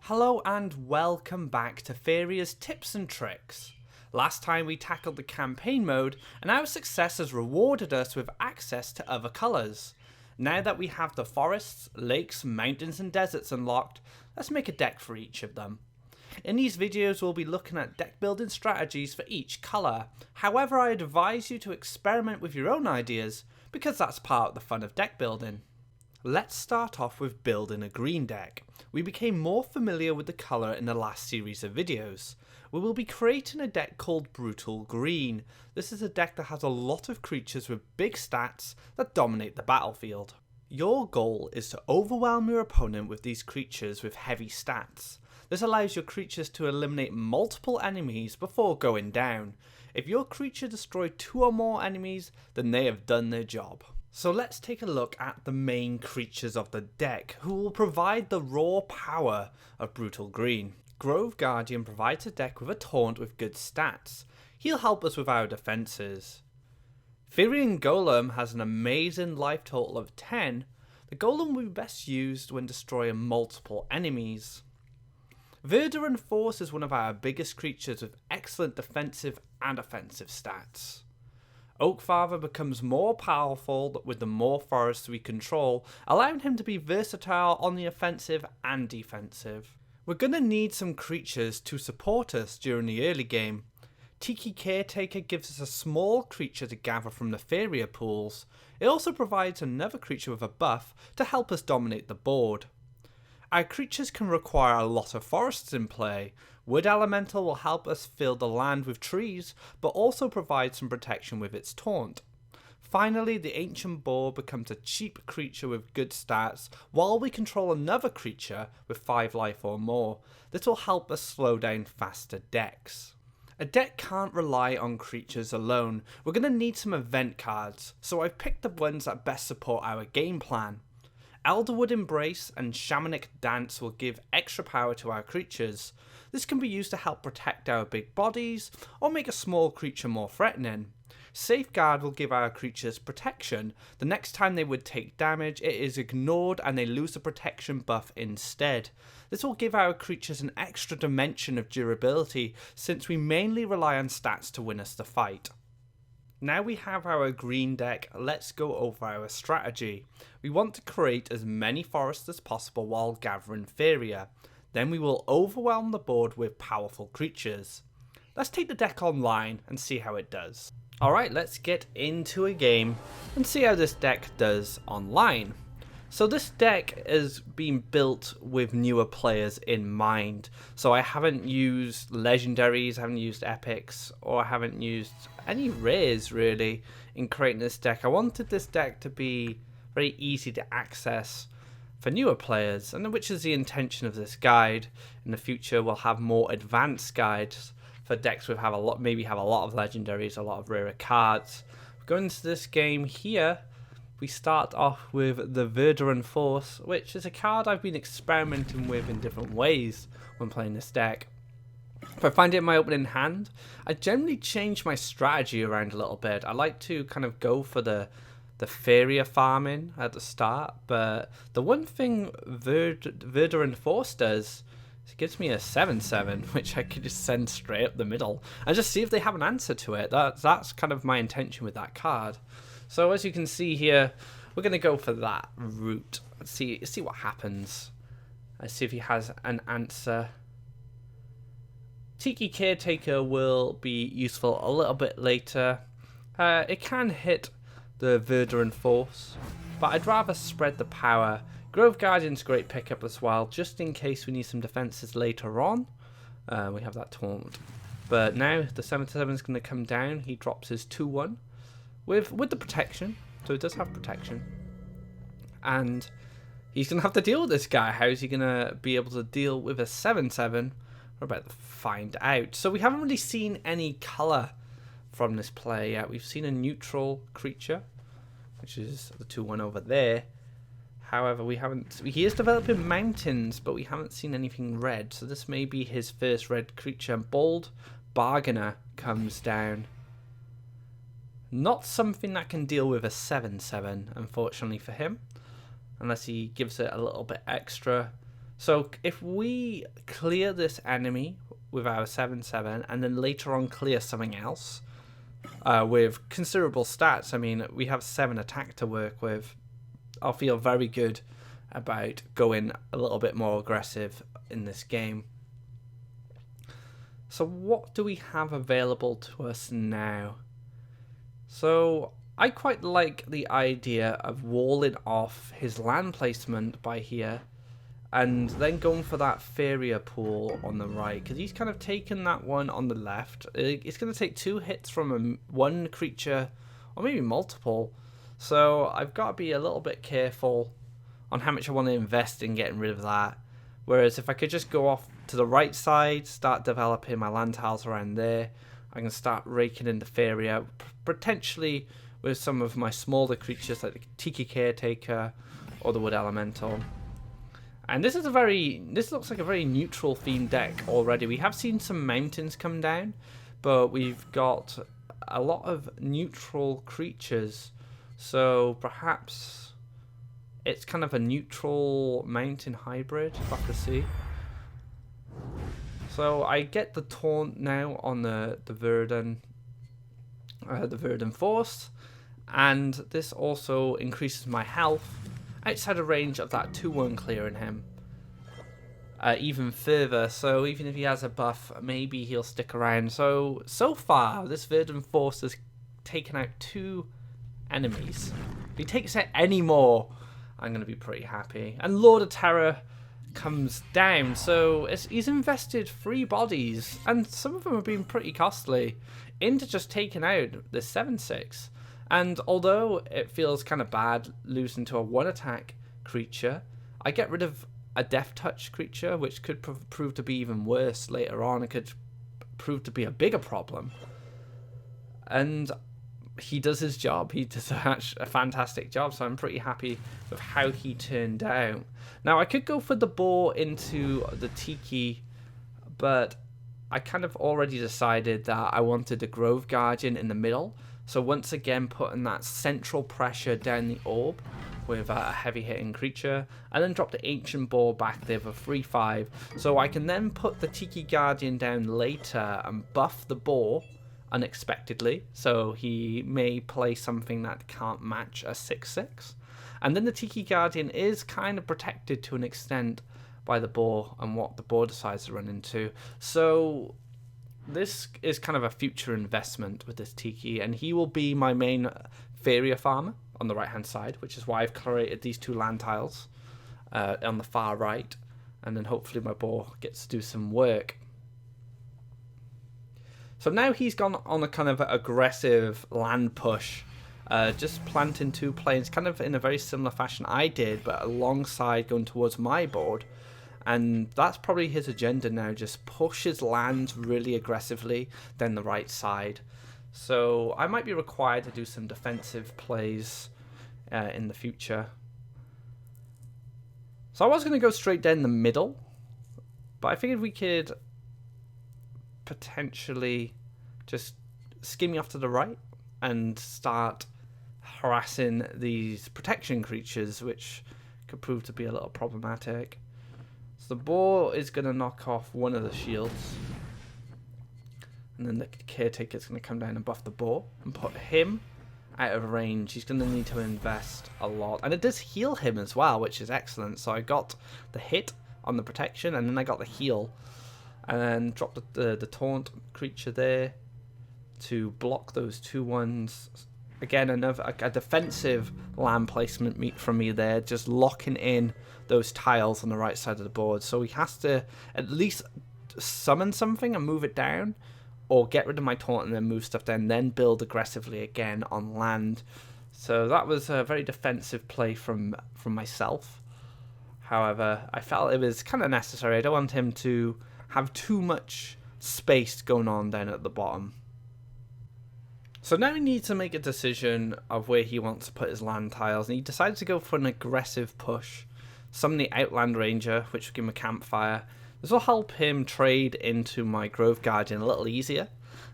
Hello and welcome back to Faeria's Tips and Tricks. Last time we tackled the campaign mode and our success has rewarded us with access to other colours. Now that we have the forests, lakes, mountains and deserts unlocked, let's make a deck for each of them. In these videos we'll be looking at deck building strategies for each colour. However, I advise you to experiment with your own ideas because that's part of the fun of deck building. Let's start off with building a green deck. We became more familiar with the colour in the last series of videos. We will be creating a deck called Brutal Green. This is a deck that has a lot of creatures with big stats that dominate the battlefield. Your goal is to overwhelm your opponent with these creatures with heavy stats. This allows your creatures to eliminate multiple enemies before going down. If your creature destroys 2 or more enemies, then they have done their job. So let's take a look at the main creatures of the deck, who will provide the raw power of Brutal Green. Grove Guardian provides a deck with a taunt with good stats. He'll help us with our defences. Faeria Golem has an amazing life total of 10. The Golem will be best used when destroying multiple enemies. Verduran Force is one of our biggest creatures with excellent defensive and offensive stats. Oakfather becomes more powerful with the more forests we control, allowing him to be versatile on the offensive and defensive. We're going to need some creatures to support us during the early game. Tiki Caretaker gives us a small creature to gather from the Faeria pools. It also provides another creature with a buff to help us dominate the board. Our creatures can require a lot of forests in play. Wood Elemental will help us fill the land with trees, but also provide some protection with its taunt. Finally, the Ancient Boar becomes a cheap creature with good stats, while we control another creature with 5 life or more. This will help us slow down faster decks. A deck can't rely on creatures alone. We're going to need some event cards, so I've picked the ones that best support our game plan. Elderwood Embrace and Shamanic Dance will give extra power to our creatures. This can be used to help protect our big bodies or make a small creature more threatening. Safeguard will give our creatures protection. The next time they would take damage, it is ignored and they lose the protection buff instead. This will give our creatures an extra dimension of durability since we mainly rely on stats to win us the fight. Now we have our green deck, let's go over our strategy. We want to create as many forests as possible while gathering Faeria. Then we will overwhelm the board with powerful creatures. Let's take the deck online and see how it does. Alright, let's get into a game and see how this deck does online. So this deck is being built with newer players in mind. So I haven't used legendaries, I haven't used epics, or I haven't used any rares really in creating this deck. I wanted this deck to be very easy to access for newer players, and which is the intention of this guide. In the future we'll have more advanced guides for decks with maybe have a lot of legendaries, a lot of rarer cards. Going into this game here, we start off with the Verduran Force, which is a card I've been experimenting with in different ways when playing this deck. If I find it in my opening hand, I generally change my strategy around a little bit. I like to kind of go for the Faeria farming at the start, but the one thing Verduran Force does is it gives me a 7/7, which I could just send straight up the middle and just see if they have an answer to it. That's kind of my intention with that card. So as you can see here, we're going to go for that route. Let's see what happens. Let's see if he has an answer. Tiki Caretaker will be useful a little bit later. It can hit the Verduran Force, but I'd rather spread the power. Grove Guardian's a great pickup as well, just in case we need some defences later on. We have that taunt. But now the 7/7 is going to come down. He drops his 2/1. With the protection, so it does have protection, and he's gonna have to deal with this guy. How's he gonna be able to deal with a 7/7? We're about to find out. So we haven't really seen any color from this player yet. We've seen a neutral creature, which is the 2/1 over there. However, he is developing mountains, but we haven't seen anything red. So this may be his first red creature. Bold Bargainer comes down. Not something that can deal with a 7/7, unfortunately for him. Unless he gives it a little bit extra. So if we clear this enemy with our 7/7 and then later on clear something else with considerable stats, I mean, we have 7 attack to work with, I'll feel very good about going a little bit more aggressive in this game. So what do we have available to us now? So I quite like the idea of walling off his land placement by here and then going for that Faeria pool on the right, because he's kind of taken that one on the left. It's going to take 2 hits from one creature, or maybe multiple. So I've got to be a little bit careful on how much I want to invest in getting rid of that. Whereas if I could just go off to the right side, start developing my land tiles around there, I can start raking in the Faeria, potentially with some of my smaller creatures like the Tiki Caretaker or the Wood Elemental. And this looks like a very neutral themed deck already. We have seen some mountains come down, but we've got a lot of neutral creatures. So perhaps it's kind of a neutral mountain hybrid. We'll have to see. So I get the taunt now on the Verdant Force, and this also increases my health outside of range of that 2/1 clearing him even further. So even if he has a buff, maybe he'll stick around. So far this Verdant Force has taken out 2 enemies. If he takes out any more, I'm going to be pretty happy. And Lord of Terror comes down, so he's invested 3 bodies, and some of them have been pretty costly, into just taking out the 7/6. And although it feels kind of bad losing to a 1 attack creature, I get rid of a Death Touch creature, which could prove to be even worse later on. It could prove to be a bigger problem. And he does his job. He does a fantastic job, so I'm pretty happy with how he turned out. Now, I could go for the boar into the Tiki, but I kind of already decided that I wanted the Grove Guardian in the middle. So once again, putting that central pressure down the orb with a heavy hitting creature, and then drop the Ancient Boar back there for 3/5. So I can then put the Tiki Guardian down later and buff the boar unexpectedly, so he may play something that can't match a 6/6. And then the Tiki Guardian is kind of protected to an extent by the boar and what the boar decides to run into. So this is kind of a future investment with this Tiki, and he will be my main Faeria farmer on the right hand side, which is why I've created these 2 land tiles on the far right, and then hopefully my boar gets to do some work. So now he's gone on a kind of aggressive land push, just planting 2 planes, kind of in a very similar fashion I did, but alongside going towards my board. And that's probably his agenda now, just push his lands really aggressively down the right side. So I might be required to do some defensive plays in the future. So I was going to go straight down the middle, but I figured we could potentially just skim off to the right and start harassing these protection creatures, which could prove to be a little problematic. So the boar is going to knock off one of the shields, and then the Caretaker is going to come down and buff the boar and put him out of range. He's going to need to invest a lot, and it does heal him as well, which is excellent. So I got the hit on the protection, and then I got the heal, and then dropped the taunt creature there to block those 2/1s. Again, another a defensive land placement from me there, just locking in those tiles on the right side of the board. So he has to at least summon something and move it down, or get rid of my taunt and then move stuff down, then build aggressively again on land. So that was a very defensive play from myself. However, I felt it was kind of necessary. I don't want him to have too much space going on down at the bottom. So now he needs to make a decision of where he wants to put his land tiles, and he decided to go for an aggressive push. Summon the Outland Ranger, which will give him a campfire. This will help him trade into my Grove Guardian a little easier,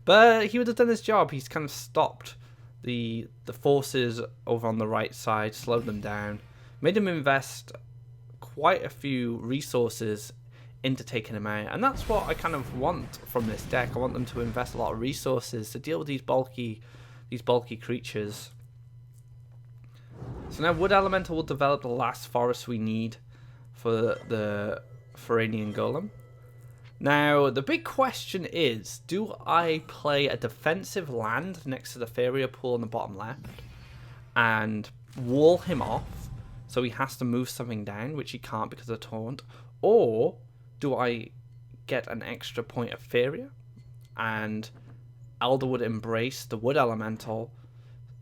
but he would have done his job. He's kind of stopped the forces over on the right side, slowed them down, made him invest quite a few resources into taking him out, and that's what I kind of want from this deck. I want them to invest a lot of resources to deal with these bulky creatures. So now Wood Elemental will develop the last forest we need for the Faeria Golem. Now, the big question is, do I play a defensive land next to the Faeria pool in the bottom left and wall him off so he has to move something down, which he can't because of the taunt, or do I get an extra point of Faeria and Elderwood embrace the Wood Elemental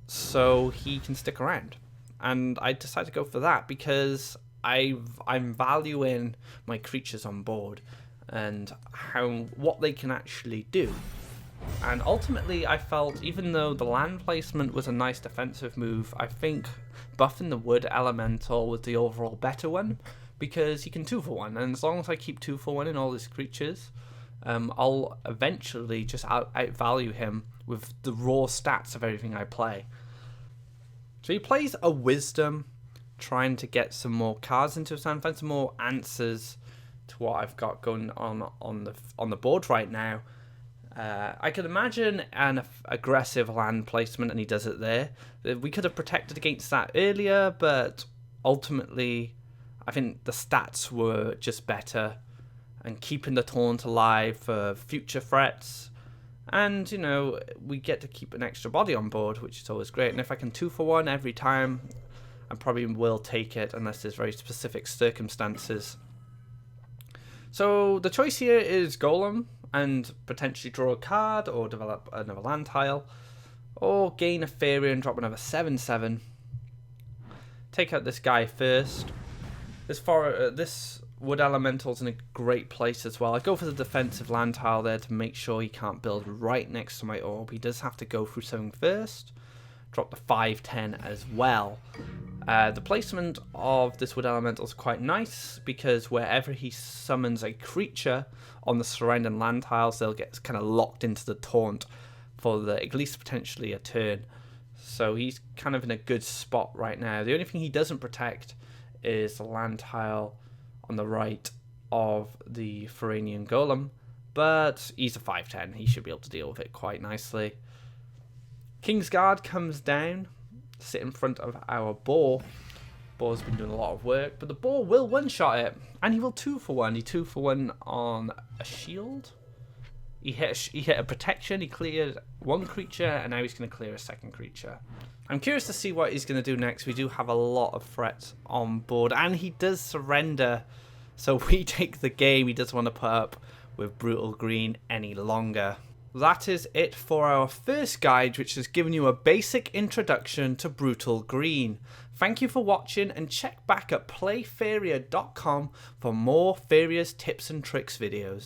so he can stick around? And I decided to go for that because I'm valuing my creatures on board and what they can actually do. And ultimately I felt, even though the land placement was a nice defensive move, I think buffing the Wood Elemental was the overall better one, because you can 2-for-1, and as long as I keep 2-for-1 in all his creatures, I'll eventually just outvalue him with the raw stats of everything I play. So he plays a Wisdom, trying to get some more cards into his hand, find some more answers to what I've got going on the board right now. I could imagine an aggressive land placement, and he does it there. We could have protected against that earlier, but ultimately I think the stats were just better, and keeping the taunt alive for future threats. And, you know, we get to keep an extra body on board, which is always great. And if I can 2-for-1 every time, I probably will take it, unless there's very specific circumstances. So the choice here is Golem, and potentially draw a card, or develop another land tile, or gain a Faeria and drop another 7/7. Take out this guy first. This Wood Elemental's in a great place as well. I go for the defensive land tile there to make sure he can't build right next to my orb. He does have to go through something first. Drop the 5/10 as well. The placement of this Wood Elemental is quite nice, because wherever he summons a creature on the surrounding land tiles, they'll get kind of locked into the taunt for at least potentially a turn. So he's kind of in a good spot right now. The only thing he doesn't protect is the land tile on the right of the Faeria Golem, but he's a 5/10. He should be able to deal with it quite nicely. Kingsguard comes down, sit in front of our boar. Boar's been doing a lot of work, but the boar will one-shot it, and he will 2-for-1. He 2-for-1 on a shield. He hit a protection, he cleared one creature, and now he's going to clear a second creature. I'm curious to see what he's going to do next. We do have a lot of threats on board, and he does surrender, so we take the game. He doesn't want to put up with Brutal Green any longer. That is it for our first guide, which has given you a basic introduction to Brutal Green. Thank you for watching, and check back at PlayFaeria.com for more Faeria's tips and tricks videos.